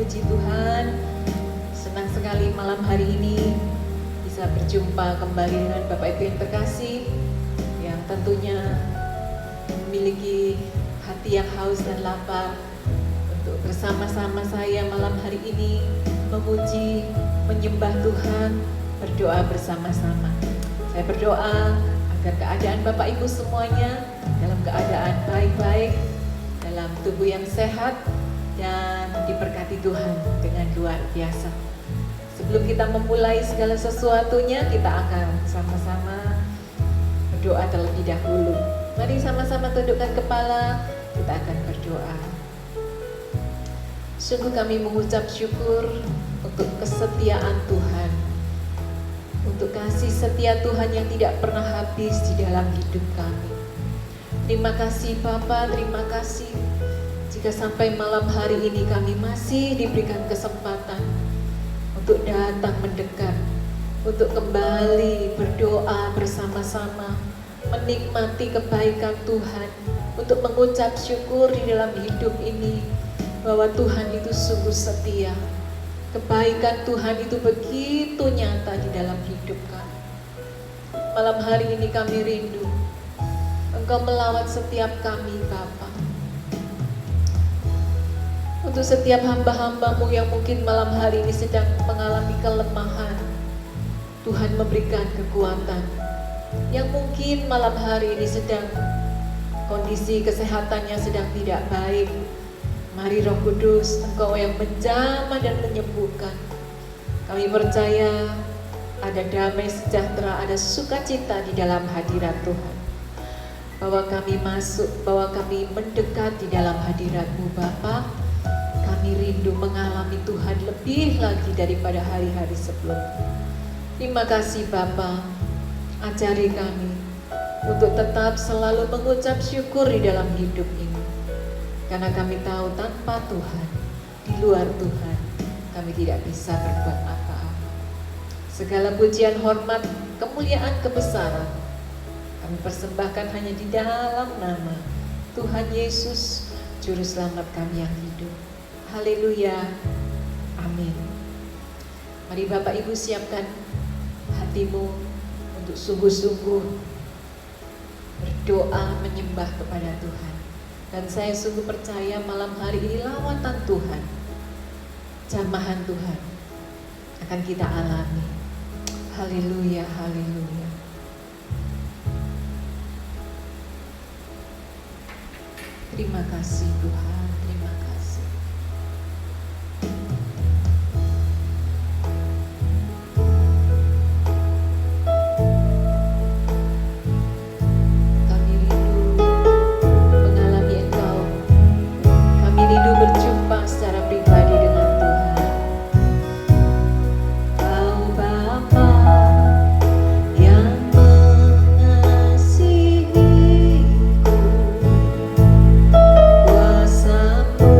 Puji Tuhan, senang sekali malam hari ini bisa berjumpa kembali dengan Bapak Ibu yang terkasih, yang tentunya memiliki hati yang haus dan lapar untuk bersama-sama saya malam hari ini memuji, menyembah Tuhan, berdoa bersama-sama. Saya berdoa agar keadaan Bapak Ibu semuanya dalam keadaan baik-baik, dalam tubuh yang sehat, dan diberkati Tuhan dengan luar biasa. Sebelum kita memulai segala sesuatunya, kita akan sama-sama berdoa terlebih dahulu. Mari sama-sama tundukkan kepala, kita akan berdoa. Sungguh kami mengucap syukur untuk kesetiaan Tuhan, untuk kasih setia Tuhan yang tidak pernah habis di dalam hidup kami. Terima kasih Bapa, terima kasih jika sampai malam hari ini kami masih diberikan kesempatan untuk datang mendekat, untuk kembali berdoa bersama-sama, menikmati kebaikan Tuhan, untuk mengucap syukur di dalam hidup ini bahwa Tuhan itu sungguh setia. Kebaikan Tuhan itu begitu nyata di dalam hidup kami. Malam hari ini kami rindu Engkau melawat setiap kami Bapa. Untuk setiap hamba-hambamu yang mungkin malam hari ini sedang mengalami kelemahan, Tuhan memberikan kekuatan. Yang mungkin malam hari ini sedang kondisi kesehatannya sedang tidak baik, mari Roh Kudus, Engkau yang menjamah dan menyembuhkan. Kami percaya ada damai sejahtera, ada sukacita di dalam hadirat Tuhan. Bahwa kami masuk, bahwa kami mendekat di dalam hadirat-Mu Bapa. Kami rindu mengalami Tuhan lebih lagi daripada hari-hari sebelumnya. Terima kasih Bapa, ajari kami untuk tetap selalu mengucap syukur di dalam hidup ini. Karena kami tahu tanpa Tuhan, di luar Tuhan, kami tidak bisa berbuat apa-apa. Segala pujian, hormat, kemuliaan, kebesaran kami persembahkan hanya di dalam nama Tuhan Yesus, Juru Selamat kami yang hidup. Haleluya, amin. Mari Bapak Ibu siapkan hatimu untuk sungguh-sungguh berdoa menyembah kepada Tuhan. Dan saya sungguh percaya malam hari ini lawatan Tuhan, jamahan Tuhan akan kita alami. Haleluya, haleluya. Terima kasih Tuhan, terima kasih. Kami rindu mengalami Engkau. Kami rindu berjumpa secara pribadi dengan Tuhan. Kau Bapa yang mengasihiku, kuasa-Mu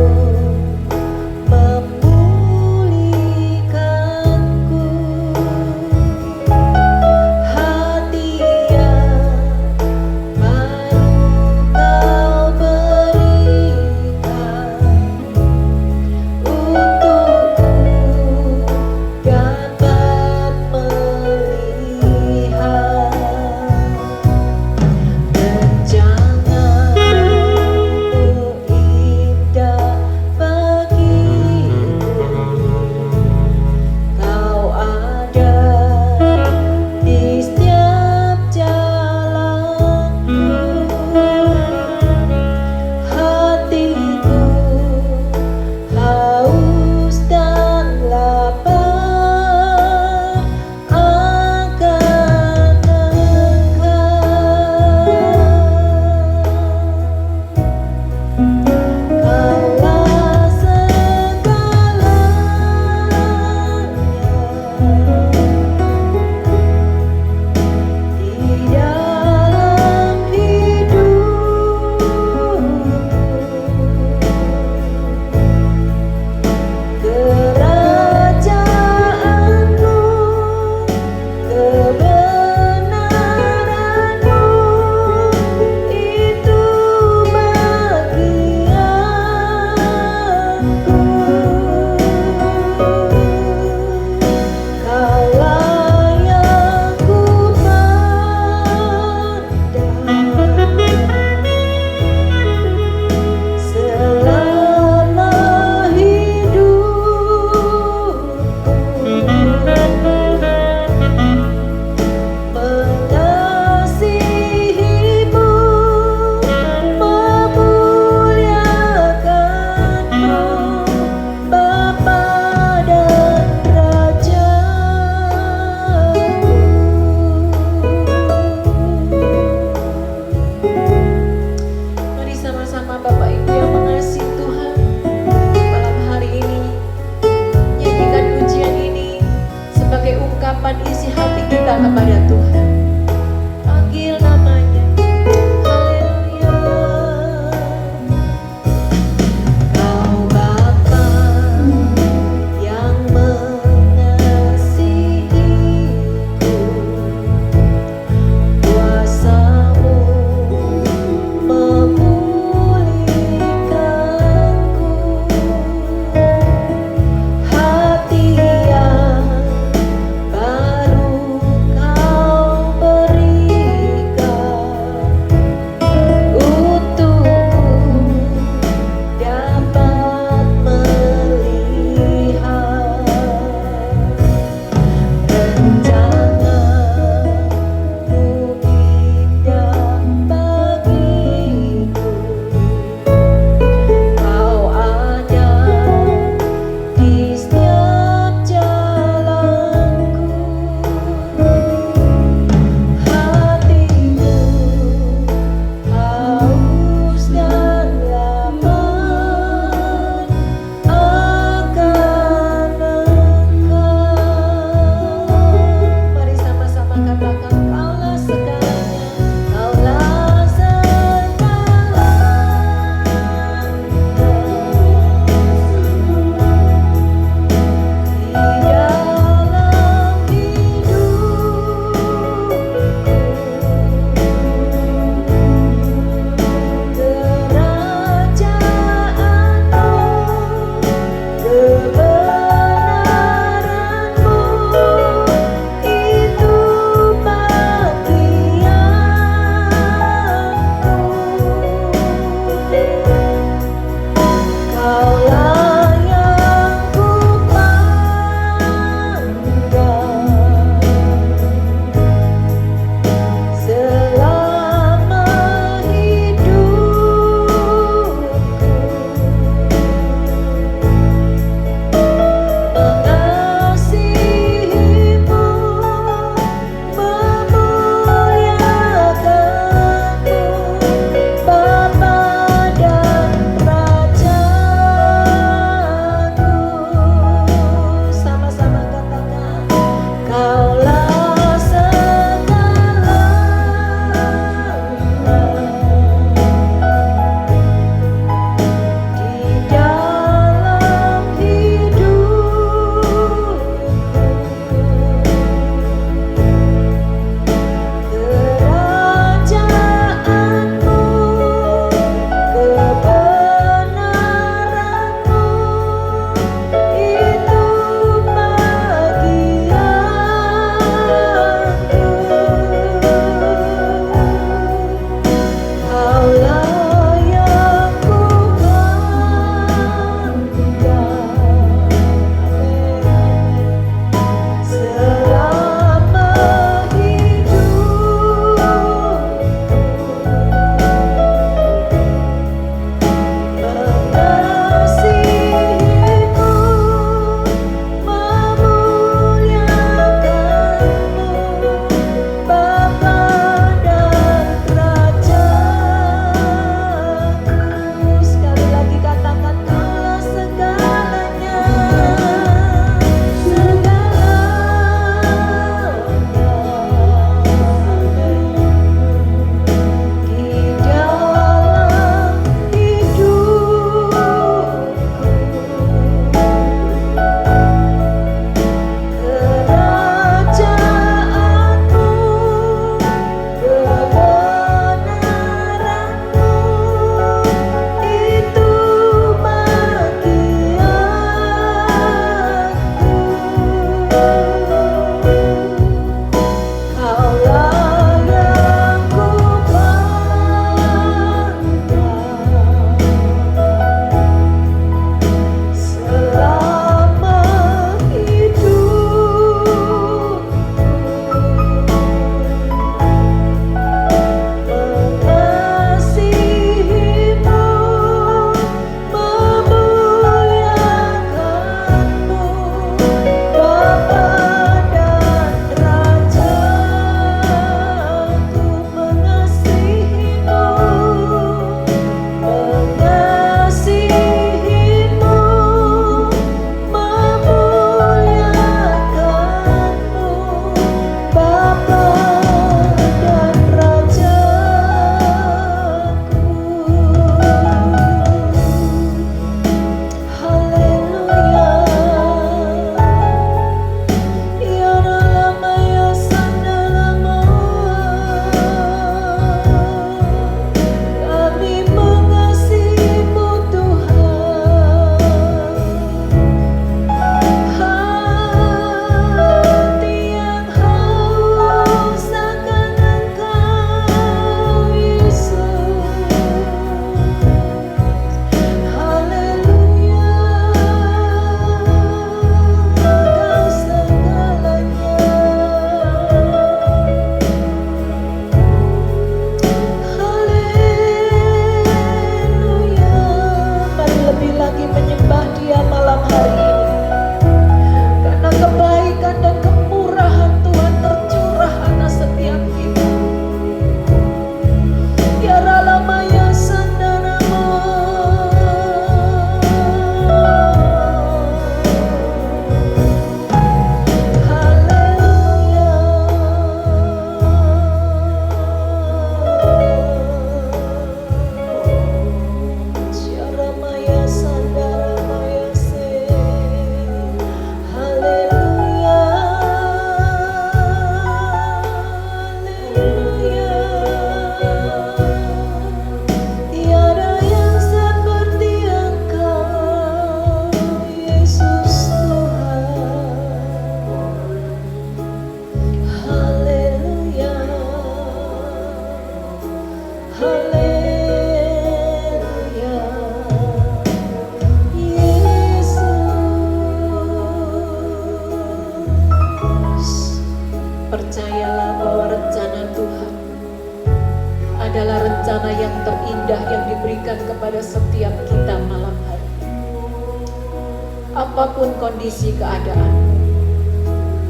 apapun kondisi keadaanmu,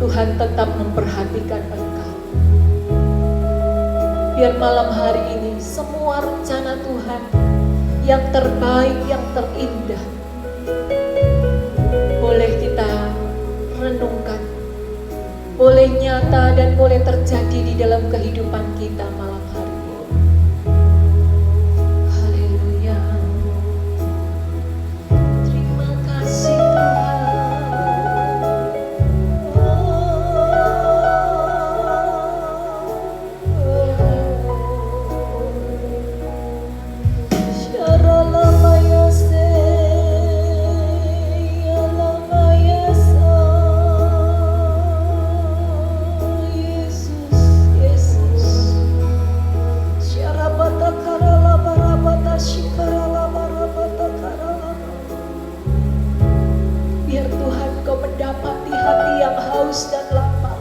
Tuhan tetap memperhatikan engkau. Biar malam hari ini semua rencana Tuhan yang terbaik, yang terindah boleh kita renungkan, boleh nyata dan boleh terjadi di dalam kehidupan kita malam hari ini. Haleluya. Terima kasih biar Tuhan kau mendapati hati yang haus dan lapar,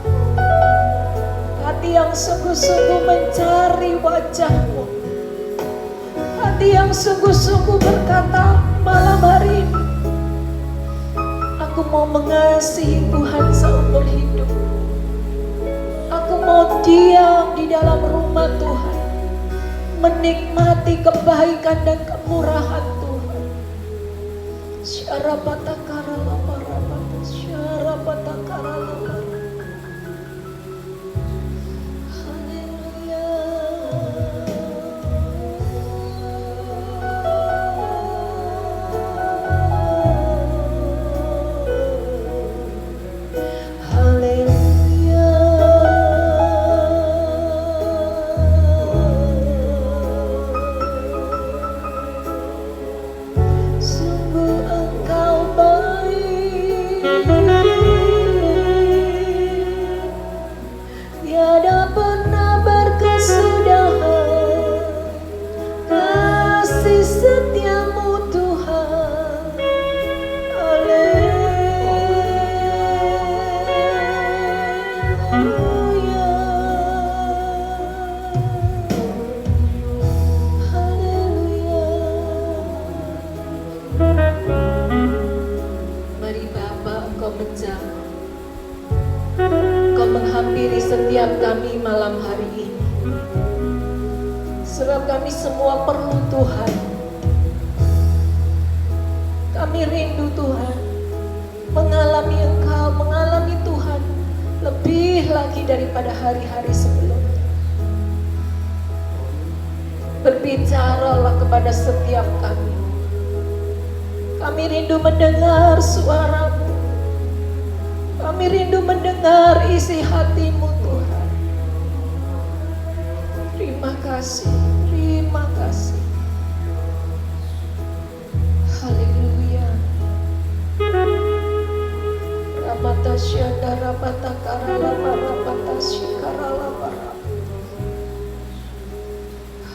hati yang sungguh-sungguh mencari wajah-Mu, hati yang sungguh-sungguh berkata malam hari ini, aku mau mengasihi Tuhan seumur hidup, aku mau diam di dalam rumah Tuhan, menikmati kebaikan dan kemurahan Tuhan. Syarabatakara lamarabata, syarabatakara lamarabata. Haleluya. Haleluya. Sungguh Engkau baik, tiada pernah berkesudahan kasih setiamu Tuhan. Haleluya. Mari Bapa, Engkau menjamah, Engkau menghampiri setiap kami malam hari ini. Sebab kami semua perlu Tuhan. Kami rindu Tuhan, mengalami Engkau, mengalami Tuhan lebih lagi daripada hari-hari sebelumnya. Berbicaralah kepada setiap kami. Kami rindu mendengar suara-Mu. Kami rindu mendengar isi hati-Mu Tuhan. Terima kasih, terima kasih. Haleluya. Ramatasyanda rabatakara lamarabatasyikara lamarabata.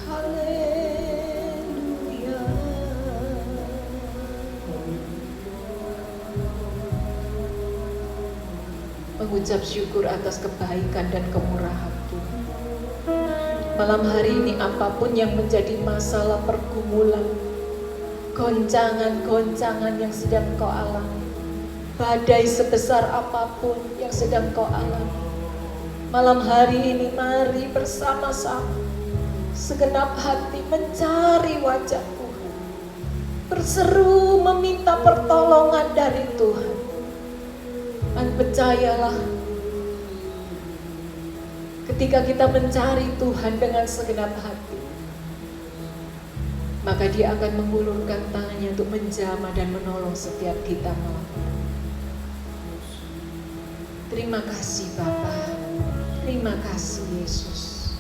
Haleluya. Mengucap syukur atas kebaikan dan kemurahan Tuhan. Malam hari ini apapun yang menjadi masalah pergumulan, goncangan-goncangan yang sedang kau alami, badai sebesar apapun yang sedang kau alami, malam hari ini mari bersama-sama segenap hati mencari wajah Tuhan, berseru meminta pertolongan dari Tuhan. Dan percayalah, ketika kita mencari Tuhan dengan segenap hati, maka Dia akan mengulurkan tangannya untuk menjamah dan menolong setiap kita malam ini. Terima kasih Bapa, terima kasih Yesus.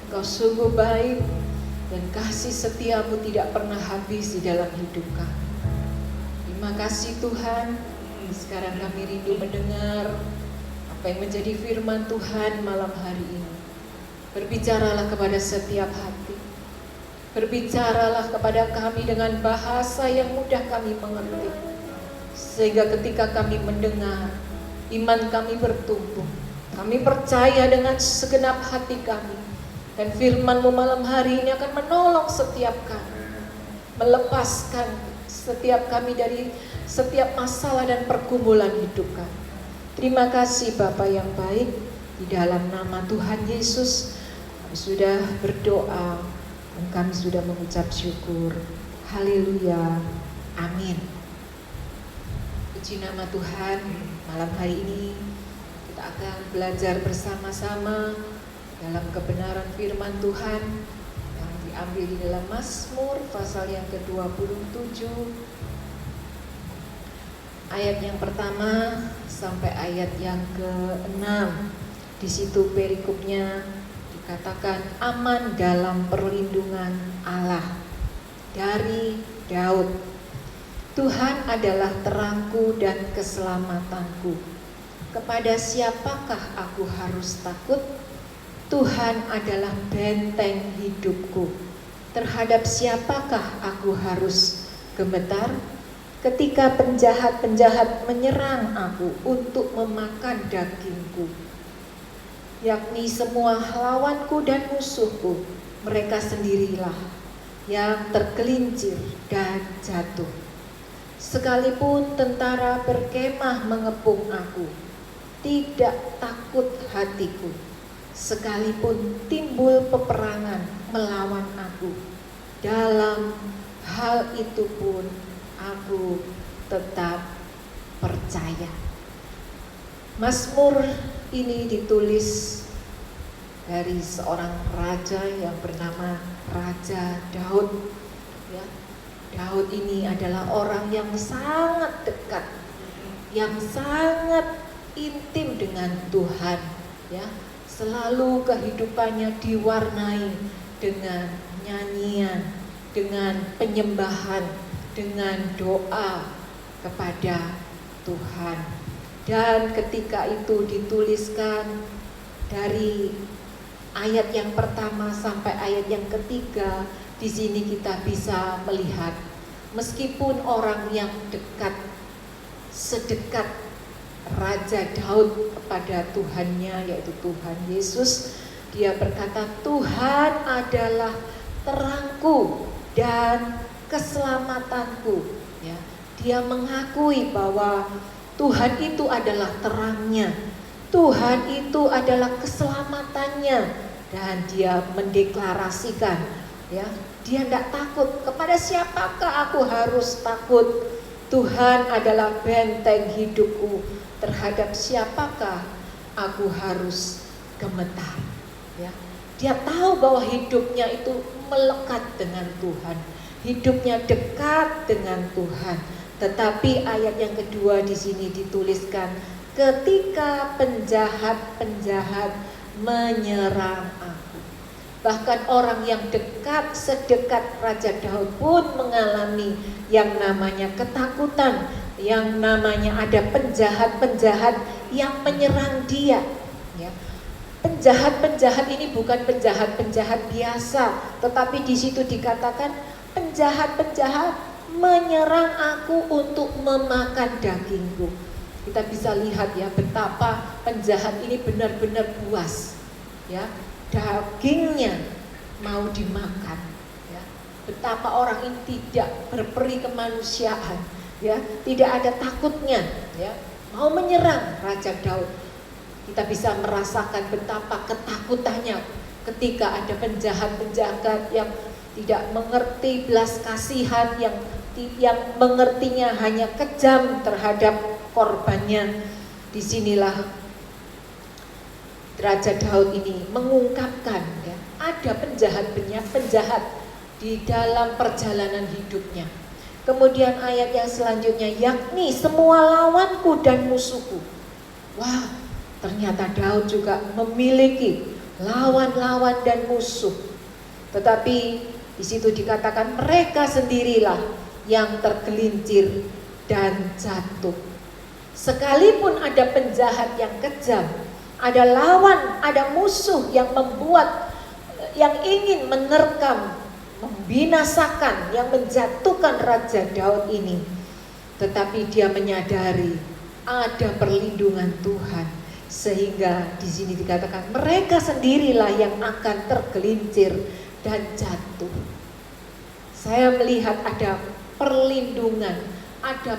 Engkau sungguh baik dan kasih setiamu tidak pernah habis di dalam hidup kami. Terima kasih Tuhan. Sekarang kami rindu mendengar apa yang menjadi firman Tuhan malam hari ini. Berbicaralah kepada setiap hati. Berbicaralah kepada kami dengan bahasa yang mudah kami mengerti. Sehingga ketika kami mendengar, iman kami bertumbuh. Kami percaya dengan segenap hati kami. Dan firman-Mu malam hari ini akan menolong setiap kami. Melepaskan setiap kami dari setiap masalah dan pergumulan hidup kami. Terima kasih Bapa yang baik, di dalam nama Tuhan Yesus kami sudah berdoa dan kami sudah mengucap syukur. Haleluya, amin. Puji nama Tuhan, malam hari ini kita akan belajar bersama-sama dalam kebenaran firman Tuhan yang diambil di dalam Mazmur pasal yang ke-27 ayat yang pertama sampai ayat yang ke-6. Di situ perikopnya dikatakan aman dalam perlindungan Allah. Dari Daud, Tuhan adalah terangku dan keselamatanku. Kepada siapakah aku harus takut? Tuhan adalah benteng hidupku. Terhadap siapakah aku harus gemetar? Ketika penjahat-penjahat menyerang aku untuk memakan dagingku, yakni semua lawanku dan musuhku, mereka sendirilah yang tergelincir dan jatuh. Sekalipun tentara berkemah mengepung aku, tidak takut hatiku. Sekalipun timbul peperangan melawan aku, dalam hal itu pun aku tetap percaya. Mazmur ini ditulis dari seorang raja yang bernama Raja Daud. Ya, Daud ini adalah orang yang sangat dekat, yang sangat intim dengan Tuhan. Ya, selalu kehidupannya diwarnai dengan nyanyian, dengan penyembahan, dengan doa kepada Tuhan. Dan ketika itu dituliskan dari ayat yang pertama sampai ayat yang ketiga, di sini kita bisa melihat meskipun orang yang dekat, sedekat Raja Daud kepada Tuhannya, yaitu Tuhan Yesus, dia berkata Tuhan adalah terangku dan keselamatanku. Ya, dia mengakui bahwa Tuhan itu adalah terangnya, Tuhan itu adalah keselamatannya. Dan dia mendeklarasikan, ya, dia tidak takut. Kepada siapakah aku harus takut? Tuhan adalah benteng hidupku. Terhadap siapakah aku harus gemetar? Ya, dia tahu bahwa hidupnya itu melekat dengan Tuhan, hidupnya dekat dengan Tuhan. Tetapi ayat yang kedua di sini dituliskan, ketika penjahat-penjahat menyerang aku. Bahkan orang yang dekat, sedekat Raja Daud pun mengalami yang namanya ketakutan, yang namanya ada penjahat-penjahat yang menyerang dia. Ya. Penjahat-penjahat ini bukan penjahat-penjahat biasa, tetapi di situ dikatakan penjahat-penjahat menyerang aku untuk memakan dagingku. Kita bisa lihat ya betapa penjahat ini benar-benar puas, ya, dagingnya mau dimakan, ya. Betapa orang ini tidak berperi kemanusiaan, ya, tidak ada takutnya, ya, mau menyerang Raja Daud. Kita bisa merasakan betapa ketakutannya ketika ada penjahat-penjahat yang tidak mengerti belas kasihan, yang mengertinya hanya kejam terhadap korbannya. Disinilah Raja Daud ini mengungkapkan, ya, ada penjahat di dalam perjalanan hidupnya. Kemudian ayat yang selanjutnya, yakni semua lawanku dan musuhku. Wah, ternyata Daud juga memiliki lawan-lawan dan musuh. Tetapi di situ dikatakan mereka sendirilah yang tergelincir dan jatuh. Sekalipun ada penjahat yang kejam, ada lawan, ada musuh yang ingin menerkam, membinasakan, yang menjatuhkan Raja Daud ini, tetapi dia menyadari ada perlindungan Tuhan, sehingga di sini dikatakan mereka sendirilah yang akan tergelincir dan jatuh. Saya melihat ada perlindungan, ada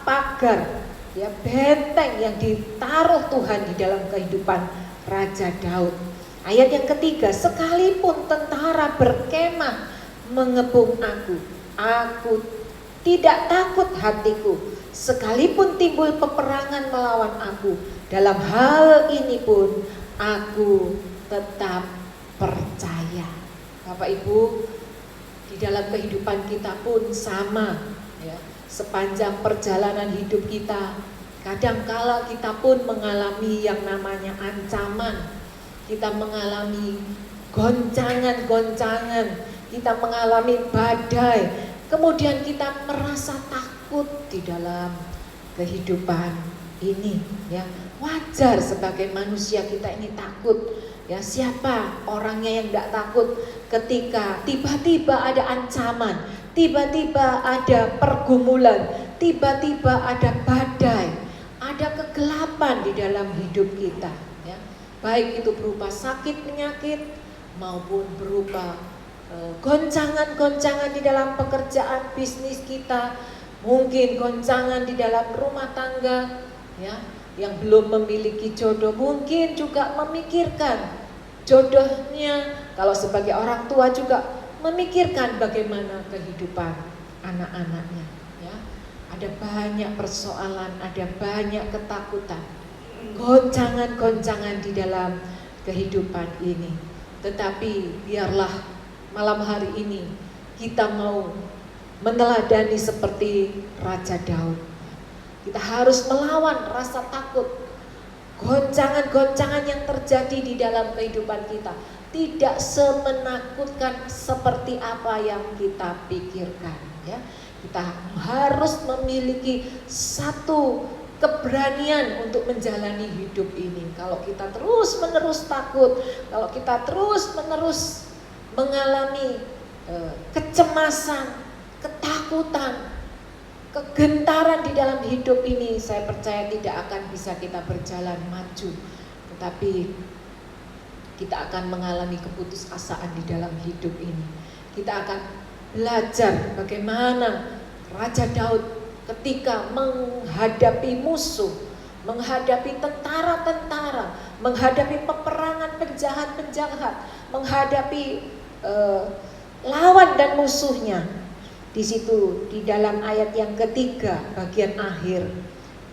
pagar, ya, benteng yang ditaruh Tuhan di dalam kehidupan Raja Daud. Ayat yang ketiga, sekalipun tentara berkemah mengepung aku tidak takut hatiku. Sekalipun timbul peperangan melawan aku, dalam hal ini pun aku tetap percaya. Bapak Ibu, di dalam kehidupan kita pun sama, ya. Sepanjang perjalanan hidup kita, kadangkala kita pun mengalami yang namanya ancaman. Kita mengalami goncangan-goncangan, kita mengalami badai, kemudian kita merasa takut di dalam kehidupan ini, ya. Wajar sebagai manusia kita ini takut, ya. Siapa orangnya yang tidak takut ketika tiba-tiba ada ancaman, tiba-tiba ada pergumulan, tiba-tiba ada badai, ada kegelapan di dalam hidup kita, ya. Baik itu berupa sakit penyakit maupun berupa goncangan-goncangan di dalam pekerjaan bisnis kita, mungkin goncangan di dalam rumah tangga, ya, yang belum memiliki jodoh, mungkin juga memikirkan jodohnya. Kalau sebagai orang tua juga memikirkan bagaimana kehidupan anak-anaknya, ya. Ada banyak persoalan, ada banyak ketakutan, goncangan-goncangan di dalam kehidupan ini. Tetapi biarlah malam hari ini kita mau meneladani seperti Raja Daud. Kita harus melawan rasa takut, goncangan-goncangan yang terjadi di dalam kehidupan kita tidak semenakutkan seperti apa yang kita pikirkan, ya. Kita harus memiliki satu keberanian untuk menjalani hidup ini. Kalau kita terus-menerus takut, kalau kita terus-menerus mengalami kecemasan, ketakutan, kegentaran di dalam hidup ini, saya percaya tidak akan bisa kita berjalan maju, tetapi kita akan mengalami keputusasaan di dalam hidup ini. Kita akan belajar bagaimana Raja Daud ketika menghadapi musuh, menghadapi tentara-tentara, menghadapi peperangan penjahat-penjahat, menghadapi lawan dan musuhnya. Di situ di dalam ayat yang ketiga bagian akhir,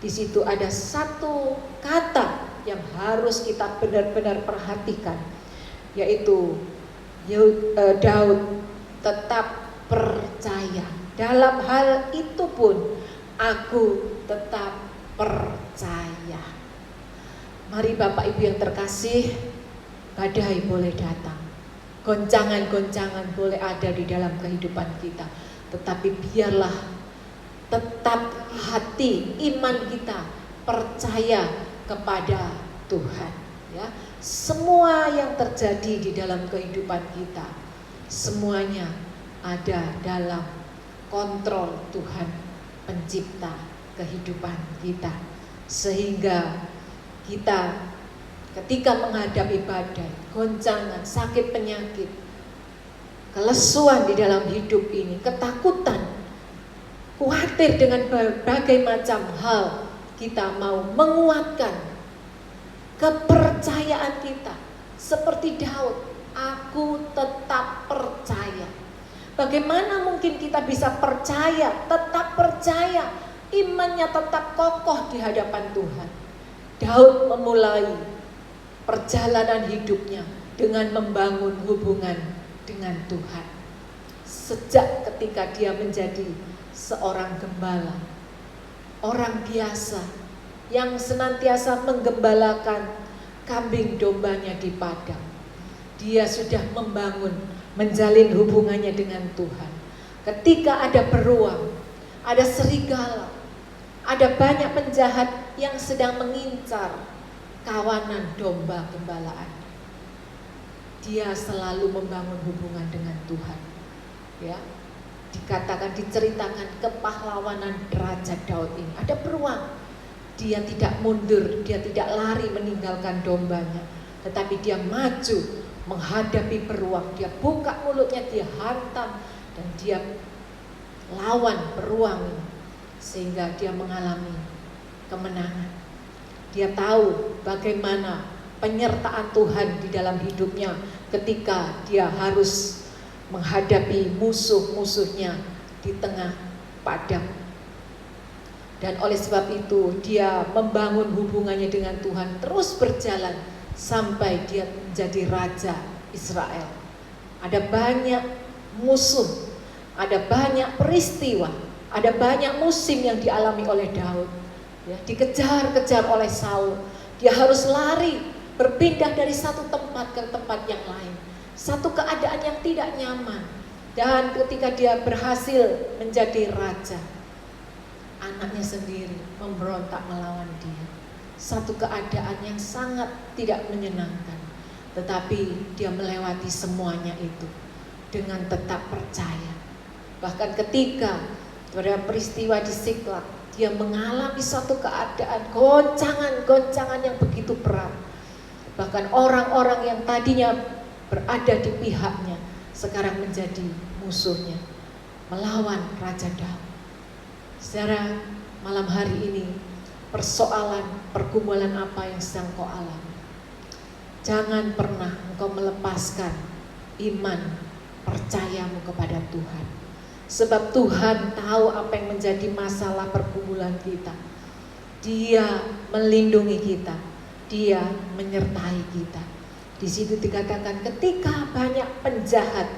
di situ ada satu kata yang harus kita benar-benar perhatikan, yaitu Daud tetap percaya. Dalam hal itu pun aku tetap percaya. Mari Bapak Ibu yang terkasih, badai boleh datang, goncangan-goncangan boleh ada di dalam kehidupan kita, tetapi biarlah tetap hati iman kita percaya kepada Tuhan, ya. Semua yang terjadi di dalam kehidupan kita, semuanya ada dalam kontrol Tuhan pencipta kehidupan kita. Sehingga kita ketika menghadapi badai, goncangan, sakit penyakit, kelesuan di dalam hidup ini, ketakutan, khawatir dengan berbagai macam hal, kita mau menguatkan kepercayaan kita seperti Daud. Aku tetap percaya. Bagaimana mungkin kita bisa percaya, tetap percaya, imannya tetap kokoh di hadapan Tuhan? Daud memulai perjalanan hidupnya dengan membangun hubungan dengan Tuhan. Sejak ketika dia menjadi seorang gembala, orang biasa yang senantiasa menggembalakan kambing dombanya di padang, dia sudah membangun, menjalin hubungannya dengan Tuhan. Ketika ada beruang, ada serigala, ada banyak penjahat yang sedang mengincar kawanan domba gembalaan, dia selalu membangun hubungan dengan Tuhan, ya. Dikatakan, diceritakan kepahlawanan Raja Daud ini. Ada beruang, dia tidak mundur, dia tidak lari meninggalkan dombanya, tetapi dia maju menghadapi beruang. Dia buka mulutnya, dia hantam, dan dia lawan beruang ini, sehingga dia mengalami kemenangan. Dia tahu bagaimana penyertaan Tuhan di dalam hidupnya ketika dia harus menghadapi musuh-musuhnya di tengah padang. Dan oleh sebab itu dia membangun hubungannya dengan Tuhan, terus berjalan sampai dia menjadi raja Israel. Ada banyak musuh, ada banyak peristiwa, ada banyak musim yang dialami oleh Daud. Ya, dikejar-kejar oleh Saul, dia harus lari, berpindah dari satu tempat ke tempat yang lain, satu keadaan yang tidak nyaman. Dan ketika dia berhasil menjadi raja, anaknya sendiri memberontak melawan dia. Satu keadaan yang sangat tidak menyenangkan, tetapi dia melewati semuanya itu dengan tetap percaya. Bahkan ketika pada peristiwa di Siklag, dia mengalami satu keadaan goncangan yang begitu berat. Bahkan orang-orang yang tadinya berada di pihaknya sekarang menjadi musuhnya, melawan Raja Daud. Saudara, malam hari ini persoalan pergumulan apa yang sedang kau alami? Jangan pernah engkau melepaskan iman percayamu kepada Tuhan. Sebab Tuhan tahu apa yang menjadi masalah pergumulan kita. Dia melindungi kita, Dia menyertai kita. Di situ dikatakan ketika banyak penjahat,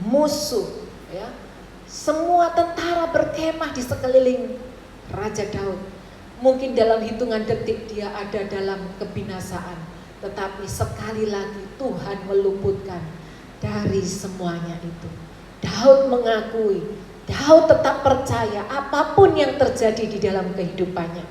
musuh, ya, semua tentara berkemah di sekeliling Raja Daud. Mungkin dalam hitungan detik dia ada dalam kebinasaan, tetapi sekali lagi Tuhan meluputkan dari semuanya itu. Daud mengakui, Daud tetap percaya apapun yang terjadi di dalam kehidupannya,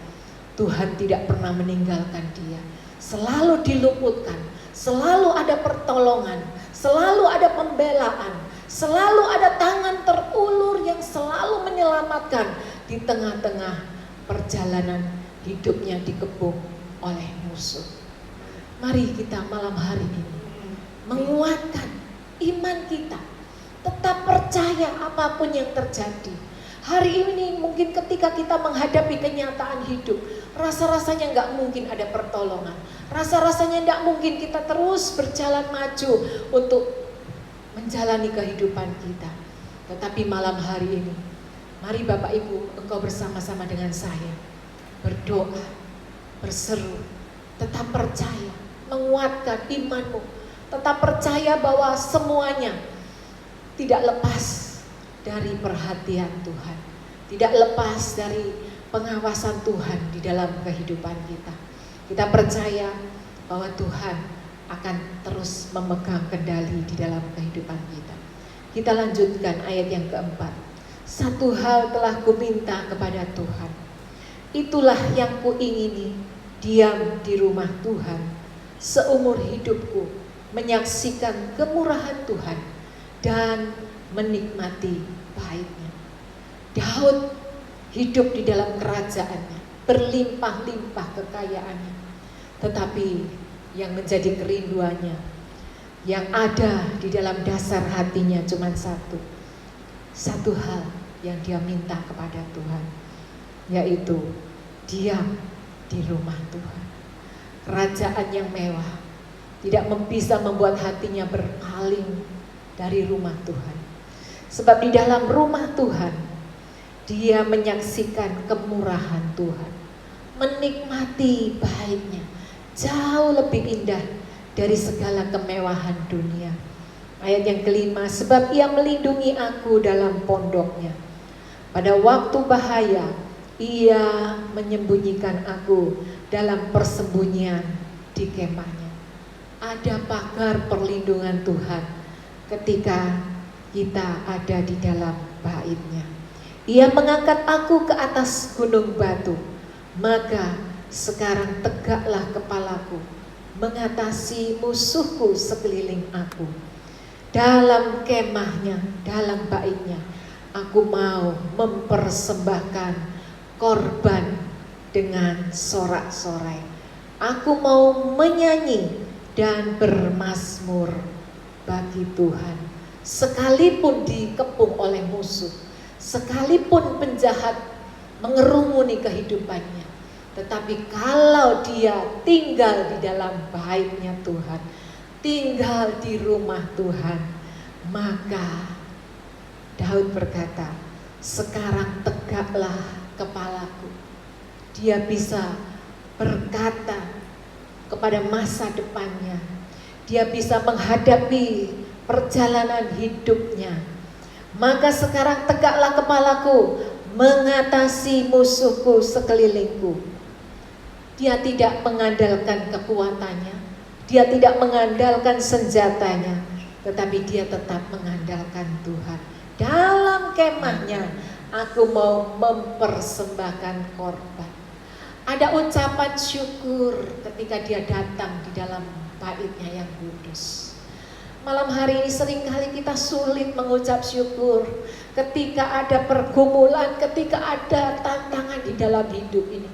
Tuhan tidak pernah meninggalkan dia. Selalu diluputkan, selalu ada pertolongan, selalu ada pembelaan, selalu ada tangan terulur yang selalu menyelamatkan di tengah-tengah perjalanan hidupnya dikepung oleh musuh. Mari kita malam hari ini menguatkan iman kita, tetap percaya apapun yang terjadi. Hari ini mungkin ketika kita menghadapi kenyataan hidup, rasa-rasanya nggak mungkin ada pertolongan, rasa-rasanya nggak mungkin kita terus berjalan maju untuk menjalani kehidupan kita. Tetapi malam hari ini, mari Bapak Ibu, engkau bersama-sama dengan saya berdoa, berseru, tetap percaya, menguatkan imanmu, tetap percaya bahwa semuanya tidak lepas dari perhatian Tuhan, tidak lepas dari pengawasan Tuhan di dalam kehidupan kita. Kita percaya bahwa Tuhan akan terus memegang kendali di dalam kehidupan kita. Kita lanjutkan ayat yang keempat. Satu hal telah kuminta kepada Tuhan, itulah yang kuingini, diam di rumah Tuhan seumur hidupku, menyaksikan kemurahan Tuhan dan menikmati baiknya. Daud hidup di dalam kerajaannya, berlimpah-limpah kekayaannya, tetapi yang menjadi kerinduannya, yang ada di dalam dasar hatinya cuma satu hal yang dia minta kepada Tuhan, yaitu diam di rumah Tuhan. Kerajaan yang mewah tidak bisa membuat hatinya berpaling dari rumah Tuhan. Sebab di dalam rumah Tuhan, dia menyaksikan kemurahan Tuhan, menikmati baiknya, jauh lebih indah dari segala kemewahan dunia. Ayat yang kelima, sebab ia melindungi aku dalam pondoknya. Pada waktu bahaya, ia menyembunyikan aku dalam persembunyian di kemahnya. Ada pagar perlindungan Tuhan ketika kita ada di dalam baitnya. Ia mengangkat aku ke atas gunung batu, maka sekarang tegaklah kepalaku mengatasi musuhku sekeliling aku. Dalam kemahnya, dalam baitnya, aku mau mempersembahkan korban dengan sorak-sorai. Aku mau menyanyi dan bermazmur bagi Tuhan. Sekalipun dikepung oleh musuh, sekalipun penjahat mengerumuni kehidupannya, tetapi kalau dia tinggal di dalam baitnya Tuhan, tinggal di rumah Tuhan, maka Daud berkata, sekarang tegaklah kepalaku. Dia bisa berkata kepada masa depannya, dia bisa menghadapi perjalanan hidupnya. Maka sekarang tegaklah kepalaku, mengatasi musuhku sekelilingku. Dia tidak mengandalkan kekuatannya, dia tidak mengandalkan senjatanya, tetapi dia tetap mengandalkan Tuhan. Dalam kemahnya, aku mau mempersembahkan korban. Ada ucapan syukur ketika dia datang di dalam baitnya yang kudus. Malam hari ini seringkali kita sulit mengucap syukur ketika ada pergumulan, ketika ada tantangan di dalam hidup ini.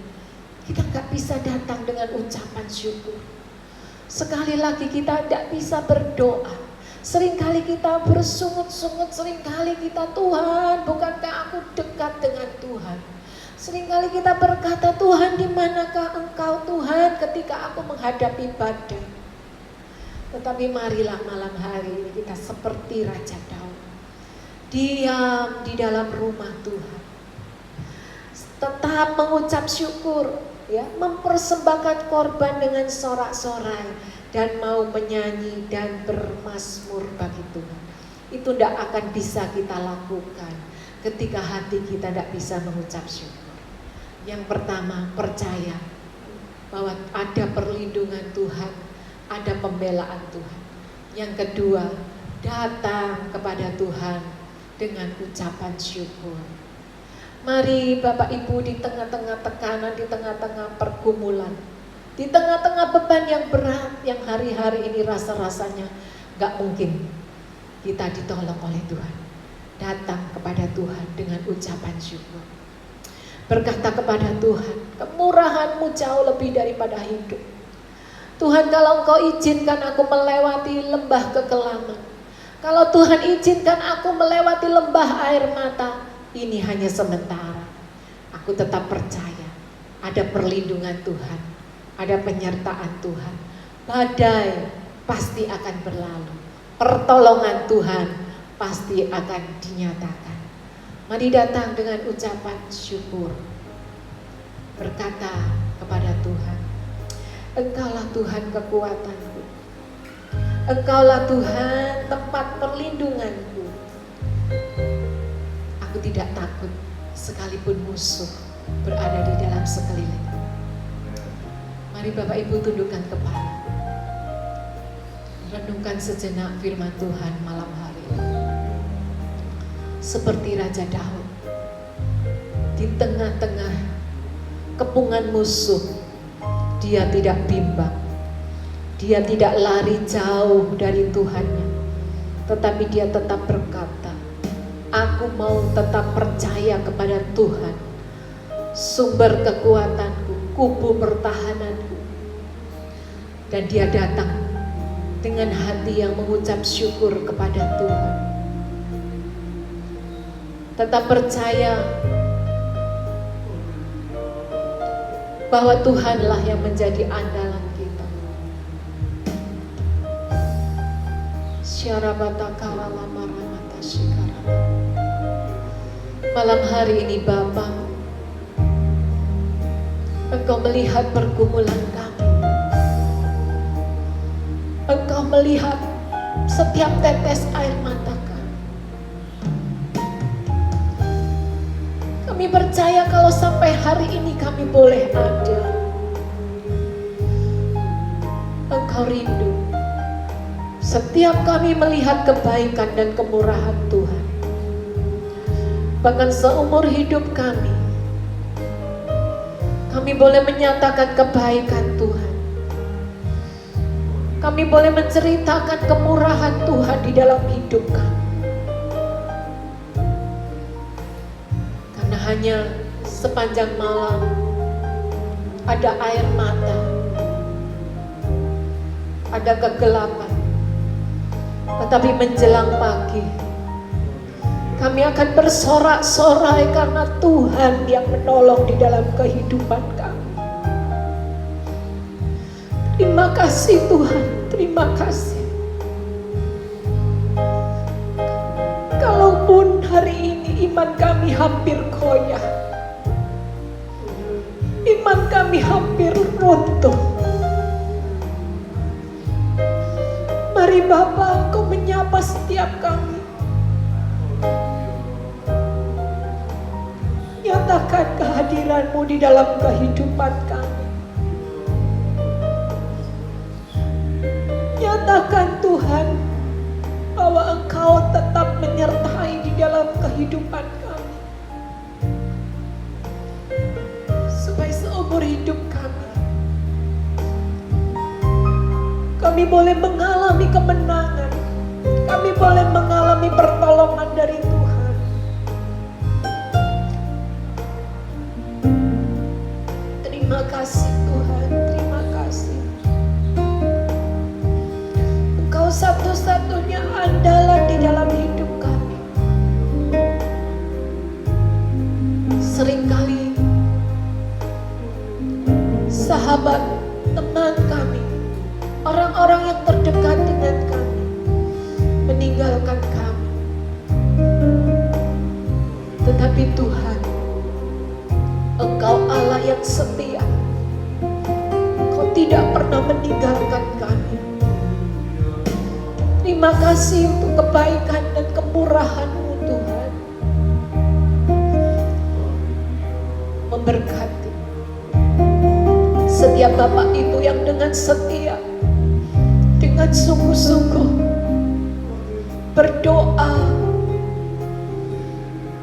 Kita gak bisa datang dengan ucapan syukur. Sekali lagi kita tidak bisa berdoa. Seringkali kita bersungut-sungut, seringkali kita, Tuhan, bukankah aku dekat dengan Tuhan? Seringkali kita berkata, Tuhan, di manakah Engkau Tuhan ketika aku menghadapi badai? Tetapi marilah malam hari ini kita seperti Raja Daud, diam di dalam rumah Tuhan, tetap mengucap syukur, ya, mempersembahkan korban dengan sorak-sorai, dan mau menyanyi dan bermazmur bagi Tuhan. Itu tidak akan bisa kita lakukan ketika hati kita tidak bisa mengucap syukur. Yang pertama, percaya bahwa ada perlindungan Tuhan, ada pembelaan Tuhan. Yang kedua, datang kepada Tuhan dengan ucapan syukur. Mari Bapak Ibu, di tengah-tengah tekanan, di tengah-tengah pergumulan, di tengah-tengah beban yang berat, yang hari-hari ini rasa-rasanya gak mungkin kita ditolong oleh Tuhan, datang kepada Tuhan dengan ucapan syukur. Berkata kepada Tuhan, kemurahan-Mu jauh lebih daripada hidup. Tuhan, kalau Engkau izinkan aku melewati lembah kekelaman, kalau Tuhan izinkan aku melewati lembah air mata, ini hanya sementara. Aku tetap percaya ada perlindungan Tuhan, ada penyertaan Tuhan. Badai pasti akan berlalu, pertolongan Tuhan pasti akan dinyatakan. Mari datang dengan ucapan syukur, berkata kepada Tuhan, Engkaulah Tuhan kekuatanku, Engkaulah Tuhan tempat perlindunganku. Aku tidak takut sekalipun musuh berada di dalam sekeliling. Mari Bapak Ibu tundukkan kepala, renungkan sejenak firman Tuhan malam hari ini. Seperti Raja Daud, di tengah-tengah kepungan musuh, dia tidak bimbang, dia tidak lari jauh dari Tuhannya, tetapi dia tetap berkata, aku mau tetap percaya kepada Tuhan, sumber kekuatanku, kubu pertahananku. Dan dia datang dengan hati yang mengucap syukur kepada Tuhan. Tetap percaya bahwa Tuhanlah yang menjadi andalan kita. Malam hari ini Bapa, Engkau melihat pergumulan kami, Engkau melihat setiap tetes air mata kami. Kami percaya kalau sampai hari ini kami boleh ada, Engkau rindu setiap kami melihat kebaikan dan kemurahan Tuhan. Bahkan seumur hidup kami boleh menyatakan kebaikan Tuhan. Kami boleh menceritakan kemurahan Tuhan di dalam hidup kami. Karena hanya sepanjang malam ada air mata, ada kegelapan. Tetapi menjelang pagi, Kami akan bersorak-sorai karena Tuhan yang menolong di dalam kehidupan kami. Terima kasih Tuhan, terima kasih. Kalaupun hari ini iman kami hampir goyah, iman kami hampir runtuh, mari Bapa, Engkau menyapa setiap kami. Nyatakan kehadiran-Mu di dalam kehidupan kami. Nyatakan Tuhan bahwa Engkau tetap menyertai di dalam kehidupan kami. Supaya seumur hidup kami boleh mengalami kemenangan, kami boleh mengalami pertolongan dari Tuhan. Terima kasih Tuhan, terima kasih. Engkau satu-satunya andalan di dalam hidup kami. Seringkali sahabat, teman kami, orang-orang yang terdekat dengan kami meninggalkan kami. Tetapi Tuhan, Engkau Allah yang setia. Engkau tidak pernah meninggalkan kami. Terima kasih untuk kebaikan dan kemurahan-Mu Tuhan. Memberkati setiap bapak ibu yang dengan setia, dengan sungguh-sungguh berdoa.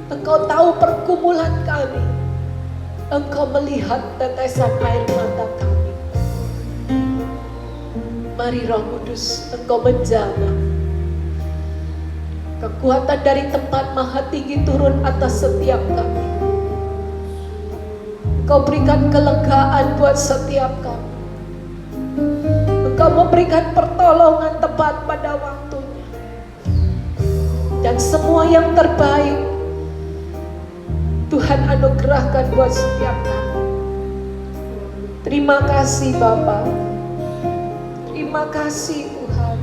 Engkau tahu pergumulan kami, Engkau melihat tetesan air mata kami. Mari Roh Kudus, Engkau menjamah kekuatan dari tempat maha tinggi turun atas setiap kami. Engkau berikan kelegaan buat setiap kami. Engkau memberikan pertolongan tepat pada waktunya. Dan semua yang terbaik Tuhan anugerahkan buat setiap kami. Terima kasih Bapa. Terima kasih Tuhan.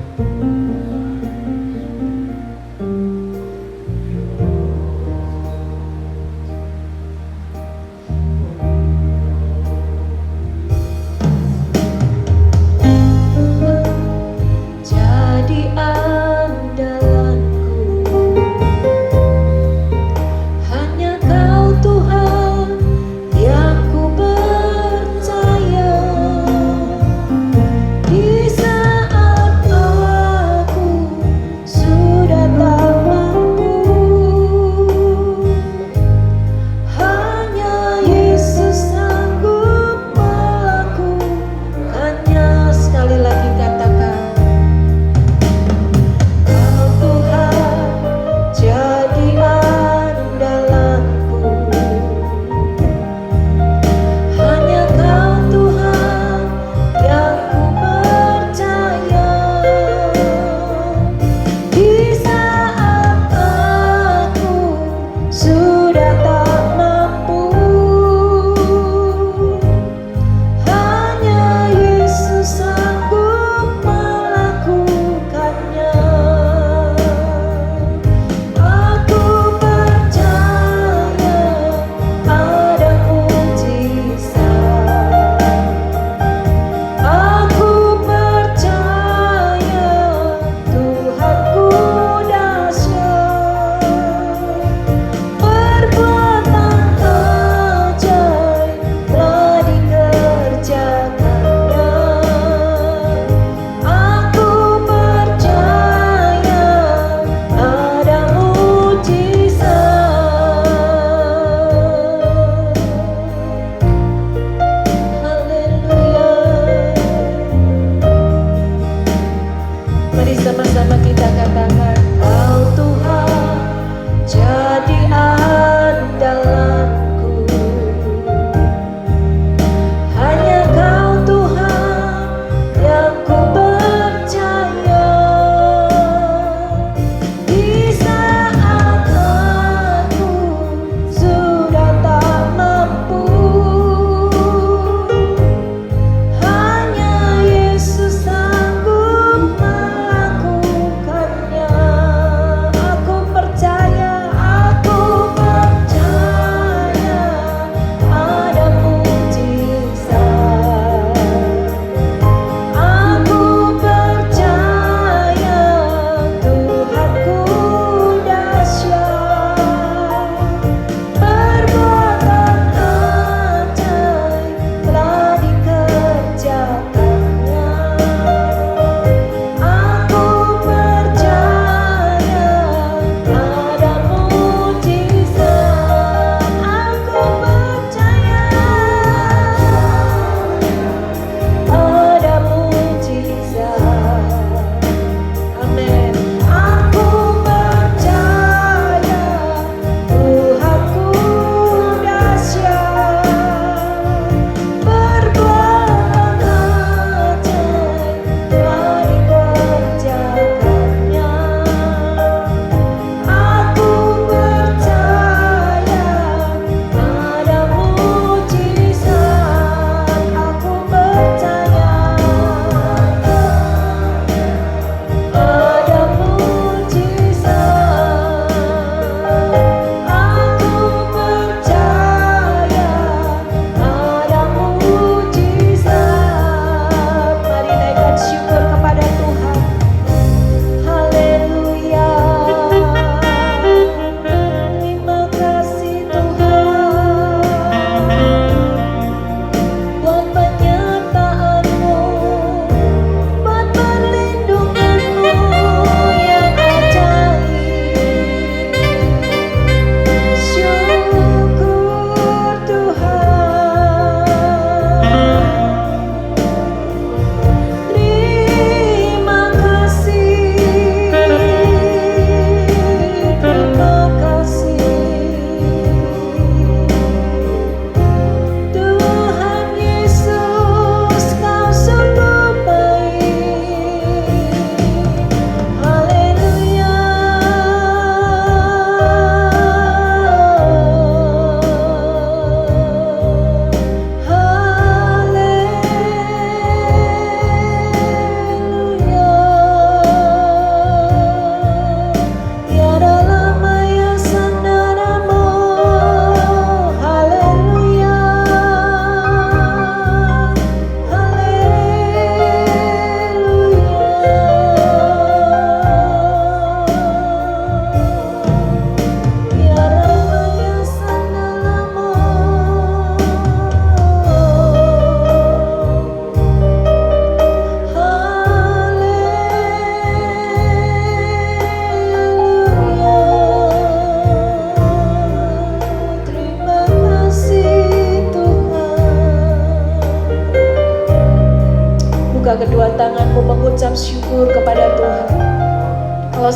Di saat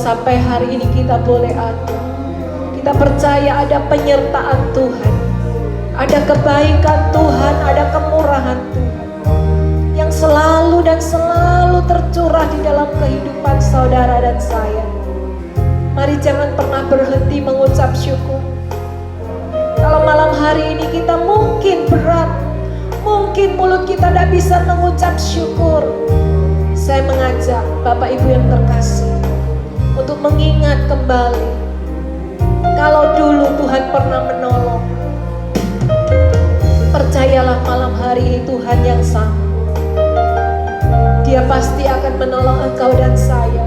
sampai hari ini kita boleh ada. Kita percaya ada penyertaan Tuhan, ada kebaikan Tuhan, ada kemurahan Tuhan yang selalu dan selalu tercurah di dalam kehidupan saudara dan saya. Mari jangan pernah berhenti mengucap syukur. Kalau malam hari ini kita mungkin berat, mungkin mulut kita tidak bisa mengucap syukur, saya mengajak Bapak Ibu yang terkasih untuk mengingat kembali kalau dulu Tuhan pernah menolong. Percayalah malam hari ini Tuhan yang sama. Dia pasti akan menolong engkau dan saya.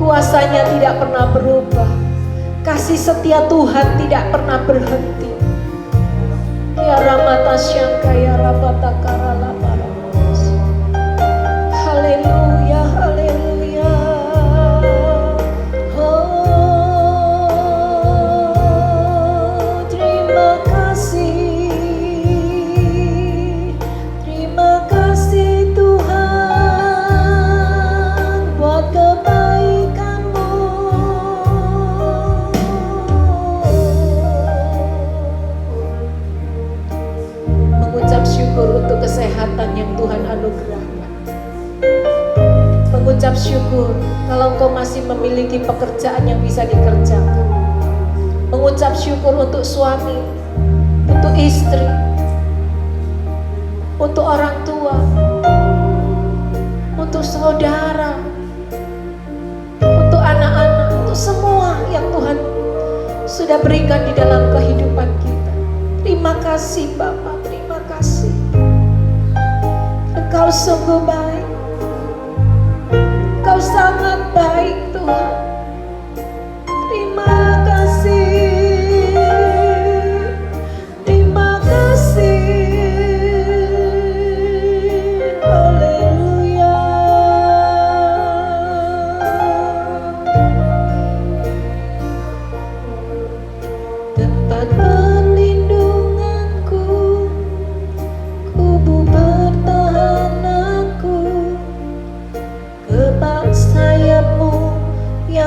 Kuasanya tidak pernah berubah. Kasih setia Tuhan tidak pernah berhenti. Ya ramata syangka ya rabata karala paramus. Haleluya, haleluya. Oh, terima kasih. Terima kasih Tuhan buat kebaikan-Mu. Mengucap syukur untuk kesehatan yang Tuhan anugerahkan. Mengucap syukur kalau engkau masih memiliki pekerjaan yang bisa dikerjakan. Mengucap syukur untuk suami, untuk istri, untuk orang tua, untuk saudara, untuk anak-anak, untuk semua yang Tuhan sudah berikan di dalam kehidupan kita. Terima kasih Bapa, terima kasih. Engkau sungguh baik. Engkau sangat baik Tuhan. Terima kasih. Terima kasih. Haleluya. Tempat perlindunganku, kubu pertahananku, kebak sayap-Mu yang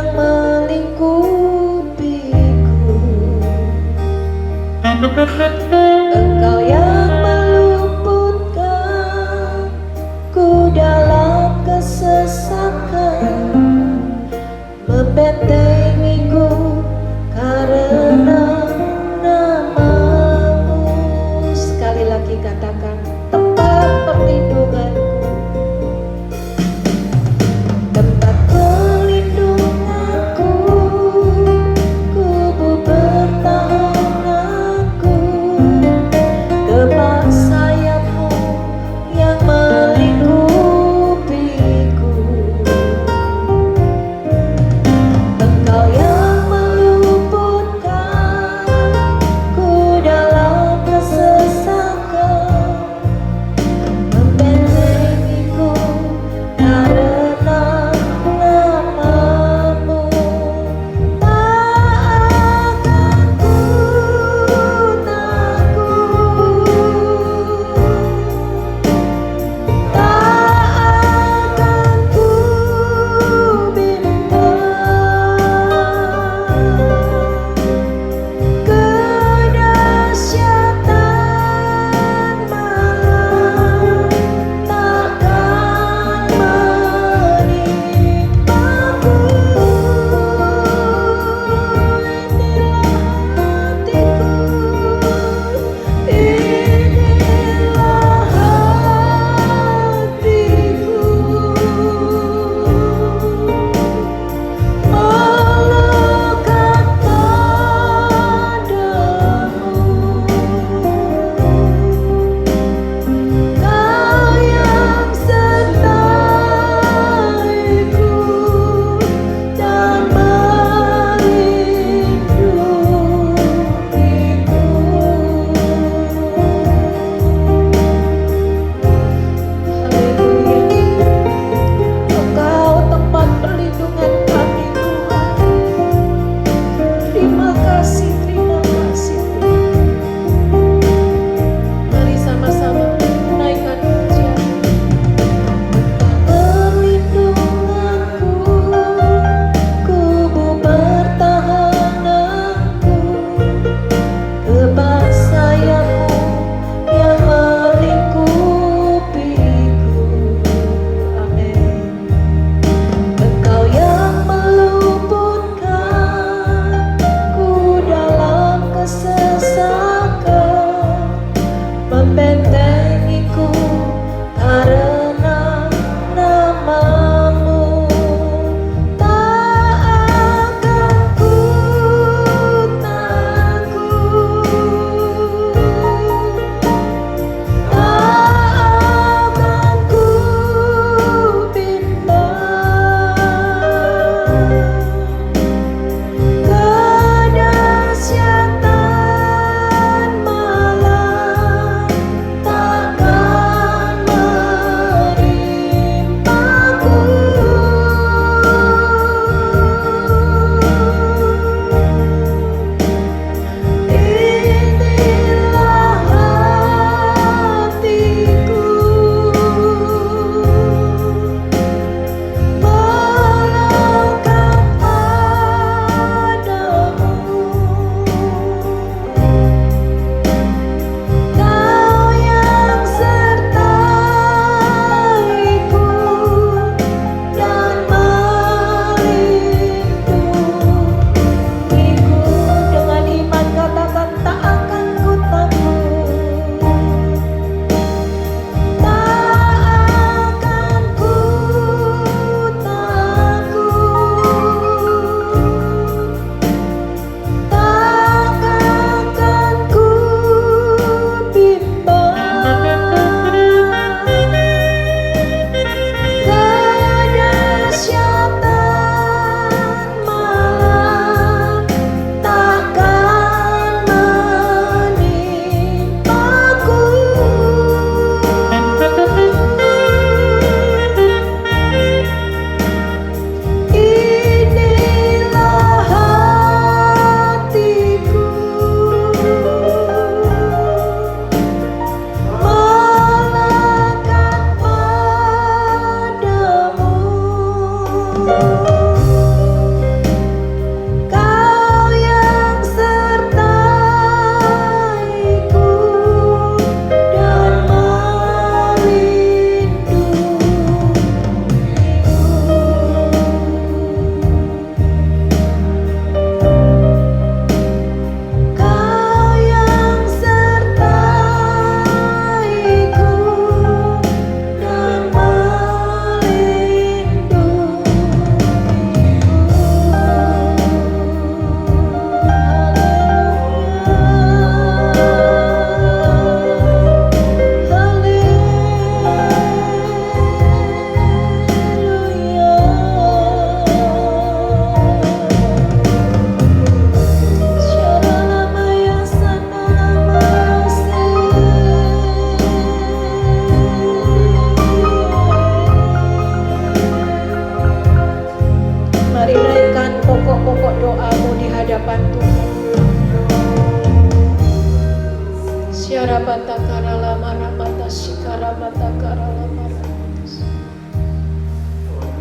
Irabata karala maramata shikaramata karala maramatas.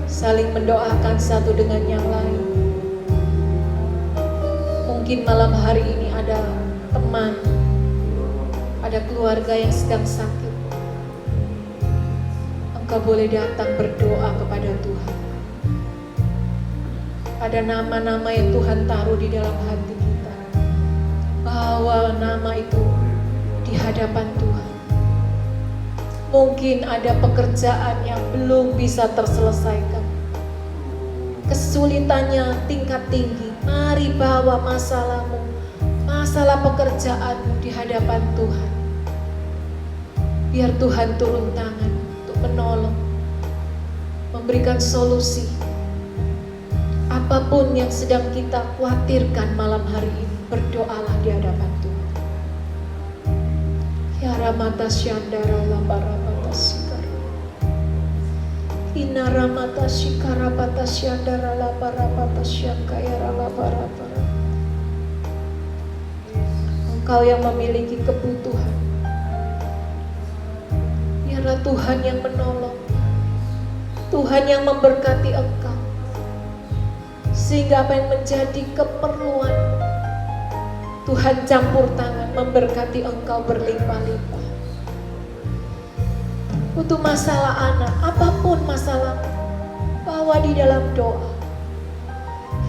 Saling mendoakan satu dengan yang lain. Mungkin malam hari ini ada teman, ada keluarga yang sedang sakit. Engkau boleh datang berdoa kepada Tuhan. Ada nama-nama yang Tuhan taruh di dalam hati kita. Bawa nama itu di hadapan Tuhan. Mungkin ada pekerjaan yang belum bisa terselesaikan. Kesulitannya tingkat tinggi. Mari bawa masalahmu, masalah pekerjaanmu di hadapan Tuhan. Biar Tuhan turun tangan untuk menolong, memberikan solusi. Apapun yang sedang kita khawatirkan malam hari ini, berdoalah di hadapan Tuhan. Ya Ramata Syandara Labaramata Sikara. Ina Ramata Sikara Pata Syandara Labaramata Syangkaya Labarabara. Engkau yang memiliki kebutuhan. Biarlah Tuhan yang menolong. Tuhan yang memberkati engkau. Sehingga apa yang menjadi keperluan, Tuhan campur tangan memberkati engkau berlimpah-limpah. Untuk masalah anak, apapun masalah, bawa di dalam doa.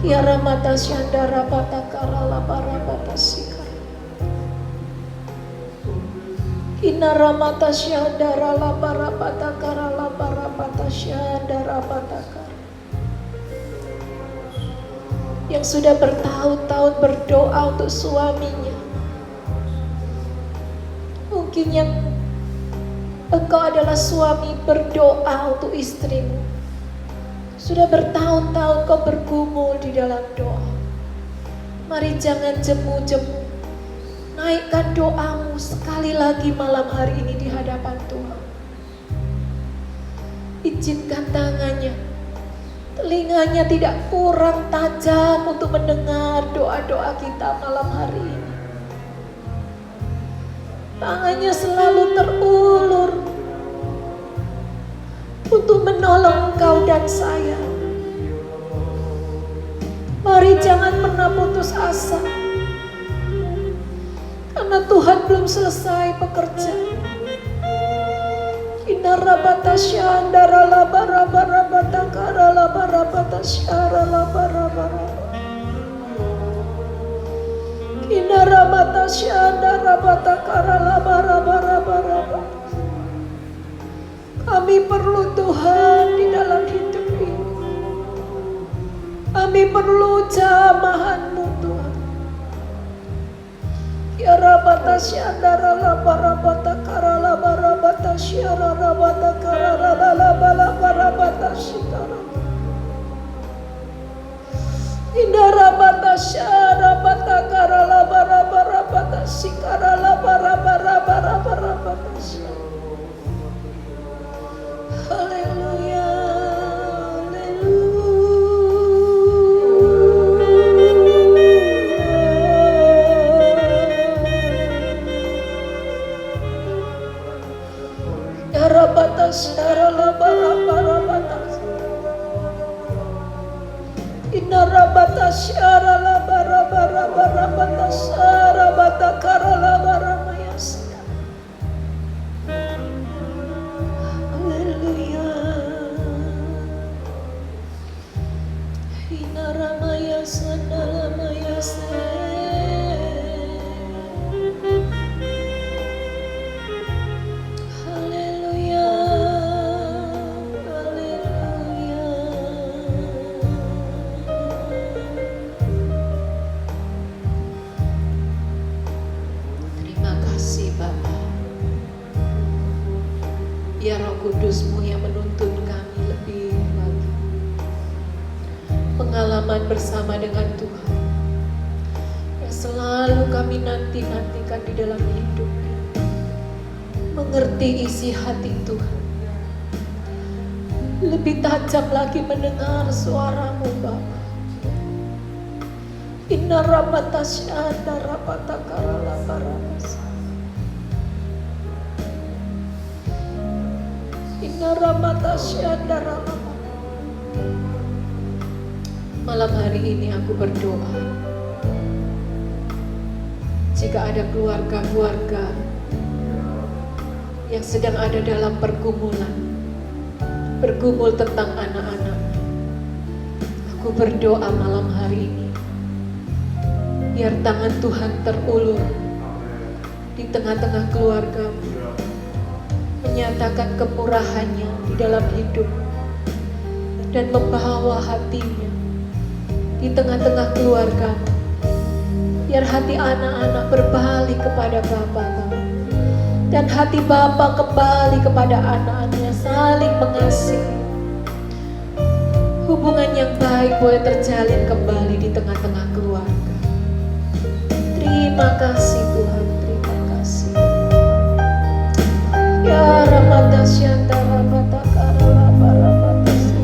Ya Ramata Syandara Patakara Labarabata Sikara. Ina Ramata Syandara Labarapatakara Labarabata Syandara Patakara. Yang sudah bertahun-tahun berdoa untuk suaminya. Mungkin yang engkau adalah suami berdoa untuk istrimu. Sudah bertahun-tahun kau bergumul di dalam doa. Mari jangan jemu-jemu. Naikkan doamu sekali lagi malam hari ini di hadapan Tuhan. Izinkan tangannya, telinganya tidak kurang tajam untuk mendengar doa-doa kita malam hari ini. Tangannya selalu terulur untuk menolong engkau dan saya. Mari jangan pernah putus asa, karena Tuhan belum selesai bekerja. Inarabata syandara labarabarabata kara labarabata syara labarabarabata. Inarabata syandara bata kara labarabarabata. Kami perlu Tuhan di dalam hidup ini. Kami perlu jamahan-Mu Tuhan. Ya rabata syandara labarabata kara labarabata syara rabata kara labarabata syara. Indarabata syara bata kara labarabata syara labarabata syara. Haleluya. Syara labarabata inarabata syara labarabata syara bata kara labaramayas. Haleluya. Inaramayas nalamayas. Ya Roh Kudus-Mu yang menuntun kami lebih lagi. Pengalaman bersama dengan Tuhan yang selalu kami nantikan di dalam hidup ini. Mengerti isi hati Tuhan. Lebih tajam lagi mendengar suara-Mu Bapa. Inna rabatasya anda rapatakara labaras. Malam hari ini aku berdoa, jika ada keluarga-keluarga yang sedang ada dalam pergumulan, bergumul tentang anak-anak, aku berdoa malam hari ini, biar tangan Tuhan terulur di tengah-tengah keluargamu, menyatakan kemurahannya di dalam hidup dan membawa hatinya di tengah-tengah keluargamu, biar hati anak-anak berbalik kepada Bapa dan hati Bapa kembali kepada anak-anaknya, saling mengasihi. Hubungan yang baik boleh terjalin kembali di tengah-tengah keluarga. Terima kasih Tuhan, terima kasih. Ya Ramadasyanta Ramatakara Ramadasya.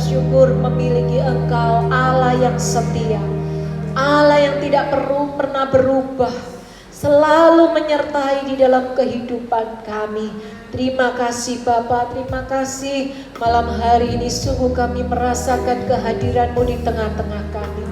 Syukur memiliki Engkau, Allah yang setia, Allah yang tidak pernah berubah, selalu menyertai di dalam kehidupan kami. Terima kasih Bapa, terima kasih malam hari ini sungguh kami merasakan kehadiran-Mu di tengah-tengah kami,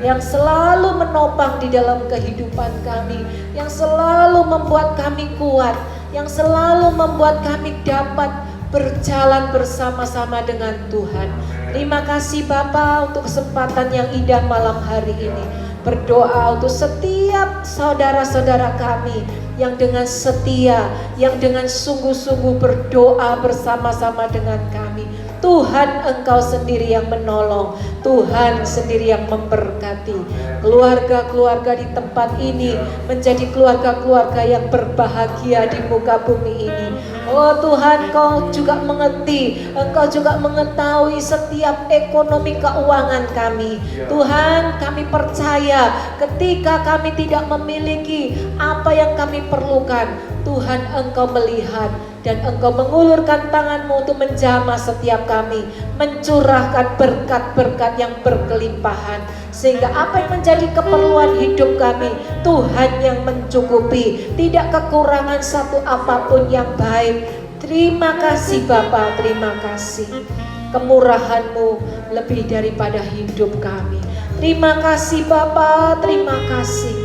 yang selalu menopang di dalam kehidupan kami, yang selalu membuat kami kuat, yang selalu membuat kami dapat berjalan bersama-sama dengan Tuhan. Terima kasih Bapa untuk kesempatan yang indah malam hari ini. Berdoa untuk setiap saudara-saudara kami yang dengan setia, yang dengan sungguh-sungguh berdoa bersama-sama dengan kami. Tuhan Engkau sendiri yang menolong, Tuhan sendiri yang memberkati. Keluarga-keluarga di tempat ini menjadi keluarga-keluarga yang berbahagia di muka bumi ini. Oh Tuhan, Engkau juga mengerti, Engkau juga mengetahui setiap ekonomi keuangan kami. Tuhan, kami percaya ketika kami tidak memiliki apa yang kami perlukan, Tuhan Engkau melihat dan Engkau mengulurkan tangan-Mu untuk menjamah setiap kami, mencurahkan berkat-berkat yang berkelimpahan, sehingga apa yang menjadi keperluan hidup kami, Tuhan yang mencukupi, tidak kekurangan satu apapun yang baik. Terima kasih Bapa, terima kasih. Kemurahan-Mu lebih daripada hidup kami. Terima kasih Bapa, terima kasih.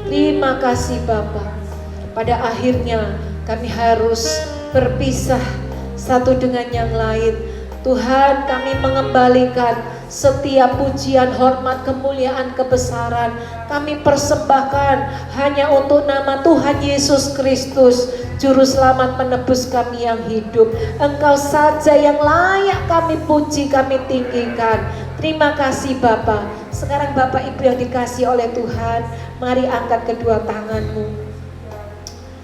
Terima kasih Bapa. Pada akhirnya kami harus berpisah satu dengan yang lain. Tuhan, kami mengembalikan setiap pujian, hormat, kemuliaan, kebesaran kami persembahkan hanya untuk nama Tuhan Yesus Kristus, Juru Selamat penebus kami yang hidup. Engkau saja yang layak kami puji, kami tinggikan. Terima kasih Bapa. Sekarang Bapak Ibu yang dikasihi oleh Tuhan, mari angkat kedua tanganmu,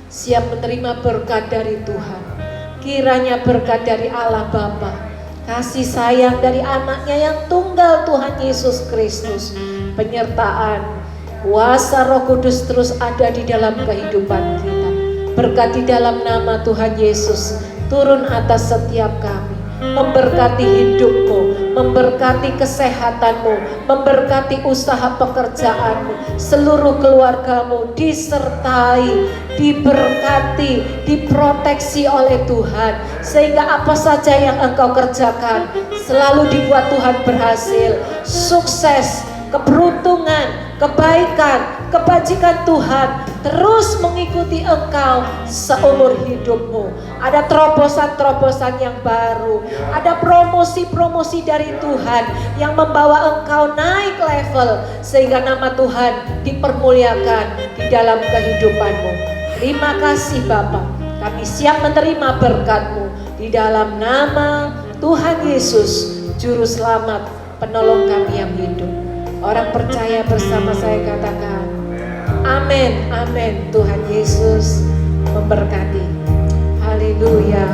siap menerima berkat dari Tuhan. Kiranya berkat dari Allah Bapa, kasih sayang dari anaknya yang tunggal Tuhan Yesus Kristus, penyertaan kuasa Roh Kudus terus ada di dalam kehidupan kita. Berkat di dalam nama Tuhan Yesus turun atas setiap kami, memberkati hidupmu, memberkati kesehatanmu, memberkati usaha pekerjaanmu, seluruh keluargamu disertai, diberkati, diproteksi oleh Tuhan, sehingga apa saja yang engkau kerjakan selalu dibuat Tuhan berhasil, sukses, keberuntungan, kebaikan, kebajikan Tuhan terus mengikuti engkau seumur hidupmu. Ada terobosan-terobosan yang baru, ada promosi-promosi dari Tuhan yang membawa engkau naik level, sehingga nama Tuhan dipermuliakan di dalam kehidupanmu. Terima kasih Bapa, kami siap menerima berkat-Mu di dalam nama Tuhan Yesus, Juru Selamat, penolong kami yang hidup. Orang percaya bersama saya katakan amin, amin. Tuhan Yesus memberkati. Haleluya.